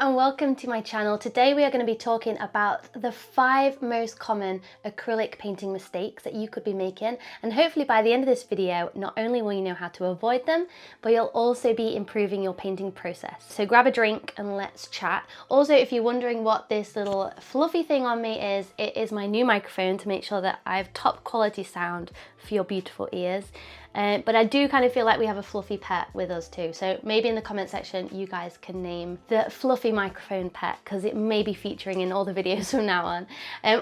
and welcome to my channel. Today we are going to be talking about the 5 most common acrylic painting mistakes that you could be making, and hopefully by the end of this video not only will you know how to avoid them, but you'll also be improving your painting process. So grab a drink and let's chat. Also, if you're wondering what this little fluffy thing on me is, it is my new microphone to make sure that I have top quality sound for your beautiful ears. But I do kind of feel like we have a fluffy pet with us too. So maybe in the comment section, you guys can name the fluffy microphone pet, because it may be featuring in all the videos from now on.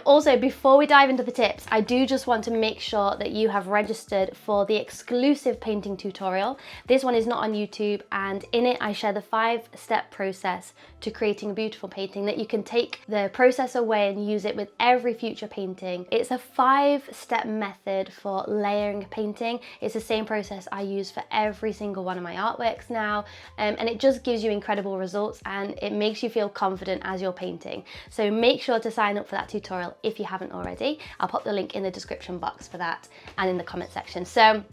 Also, before we dive into the tips, I do just want to make sure that you have registered for the exclusive painting tutorial. This one is not on YouTube, and in it I share the 5-step process to creating a beautiful painting that you can take the process away and use it with every future painting. It's a 5-step method for layering a painting. It's the same process I use for every single one of my artworks now, and it just gives you incredible results and it makes you feel confident as you're painting. So make sure to sign up for that tutorial if you haven't already. I'll pop the link in the description box for that and in the comment section. So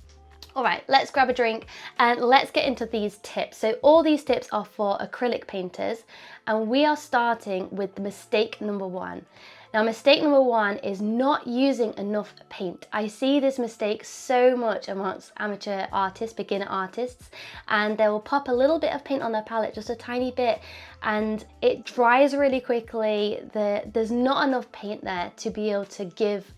all right, let's grab a drink and let's get into these tips. So all these tips are for acrylic painters, and we are starting with the mistake number 1. Now, mistake number 1 is not using enough paint. I see this mistake so much amongst amateur artists, beginner artists, and they will pop a little bit of paint on their palette, just a tiny bit, and it dries really quickly. There's not enough paint there to be able to give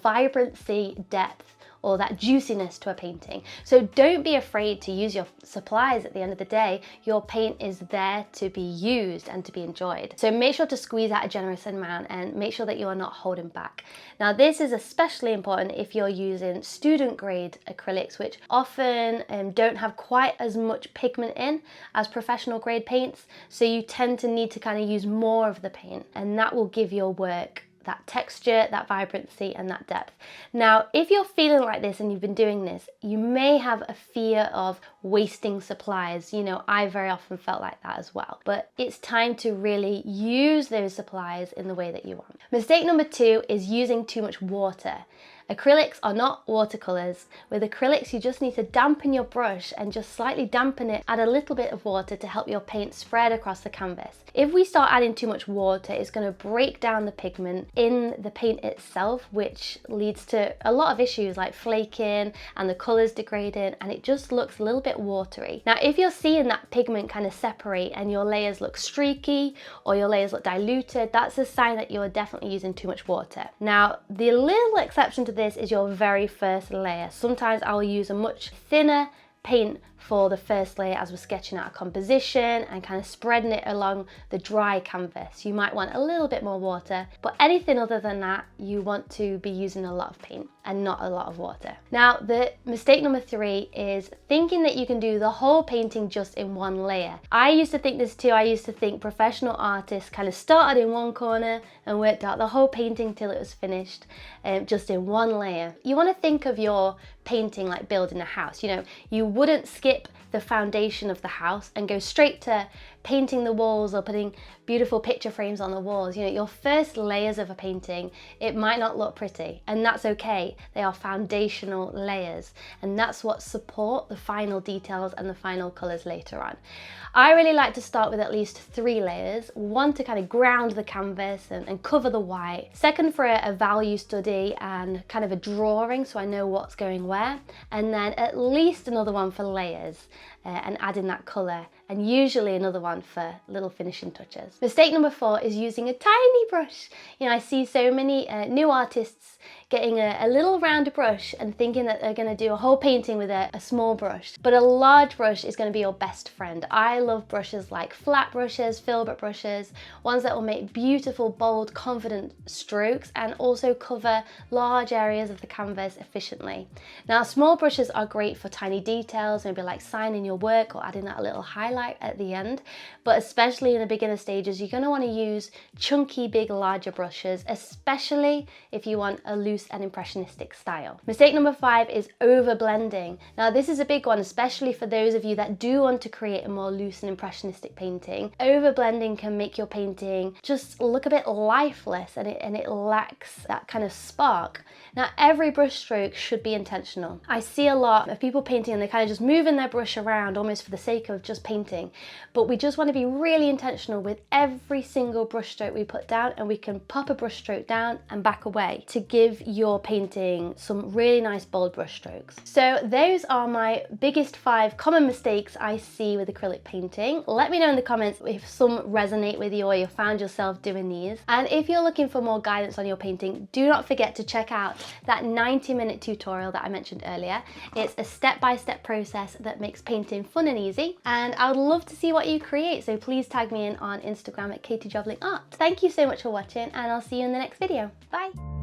vibrancy, depth, or that juiciness to a painting. So don't be afraid to use your supplies. At the end of the day, your paint is there to be used and to be enjoyed. So make sure to squeeze out a generous amount and make sure that you are not holding back. Now, this is especially important if you're using student grade acrylics, which often don't have quite as much pigment in as professional grade paints. So you tend to need to kind of use more of the paint, and that will give your work that texture, that vibrancy, and that depth. Now, if you're feeling like this and you've been doing this, you may have a fear of wasting supplies. You know, I very often felt like that as well. But it's time to really use those supplies in the way that you want. Mistake number 2 is using too much water. Acrylics are not watercolors. With acrylics, you just need to dampen your brush and just slightly dampen it, add a little bit of water to help your paint spread across the canvas. If we start adding too much water, it's going to break down the pigment in the paint itself, which leads to a lot of issues like flaking and the colors degrading, and it just looks a little bit watery. Now, if you're seeing that pigment kind of separate and your layers look streaky or your layers look diluted, that's a sign that you're definitely using too much water. Now, the little exception to this is your very first layer. Sometimes I'll use a much thinner paint for the first layer as we're sketching out a composition and kind of spreading it along the dry canvas. You might want a little bit more water, but anything other than that, you want to be using a lot of paint and not a lot of water. Now, the mistake number 3 is thinking that you can do the whole painting just in one layer. I used to think this too. I used to think professional artists kind of started in one corner and worked out the whole painting till it was finished, just in one layer. You want to think of your painting like building a house. You know, you wouldn't skip the foundation of the house and go straight to painting the walls or putting beautiful picture frames on the walls. You know, your first layers of a painting, it might not look pretty, and that's okay. They are foundational layers, and that's what support the final details and the final colors later on. I really like to start with at least 3 layers. 1 to kind of ground the canvas and cover the white. 2nd for a value study and kind of a drawing, so I know what's going where. And then at least another one for layers and adding that color, and usually another one for little finishing touches. Mistake number 4 is using a tiny brush. You know, I see so many new artists getting a little round brush and thinking that they're going to do a whole painting with a small brush, but a large brush is going to be your best friend. I love brushes like flat brushes, filbert brushes, ones that will make beautiful, bold, confident strokes and also cover large areas of the canvas efficiently. Now, small brushes are great for tiny details, maybe like signing your work or adding that little highlight at the end, but especially in the beginner stages, you're going to want to use chunky, big, larger brushes, especially if you want a loose and impressionistic style. Mistake number 5 is overblending. Now, this is a big one, especially for those of you that do want to create a more loose and impressionistic painting. Overblending can make your painting just look a bit lifeless, and it lacks that kind of spark. Now, every brush stroke should be intentional. I see a lot of people painting and they're kind of just moving their brush around almost for the sake of just painting painting. But we just want to be really intentional with every single brush stroke we put down, and we can pop a brush stroke down and back away to give your painting some really nice bold brush strokes. So those are my biggest 5 common mistakes I see with acrylic painting. Let me know in the comments if some resonate with you or you found yourself doing these. And if you're looking for more guidance on your painting, do not forget to check out that 90-minute tutorial that I mentioned earlier. It's a step-by-step process that makes painting fun and easy, and I would love to see what you create, so please tag me in on Instagram at KatieJoblingArt. Thank you so much for watching, and I'll see you in the next video. Bye!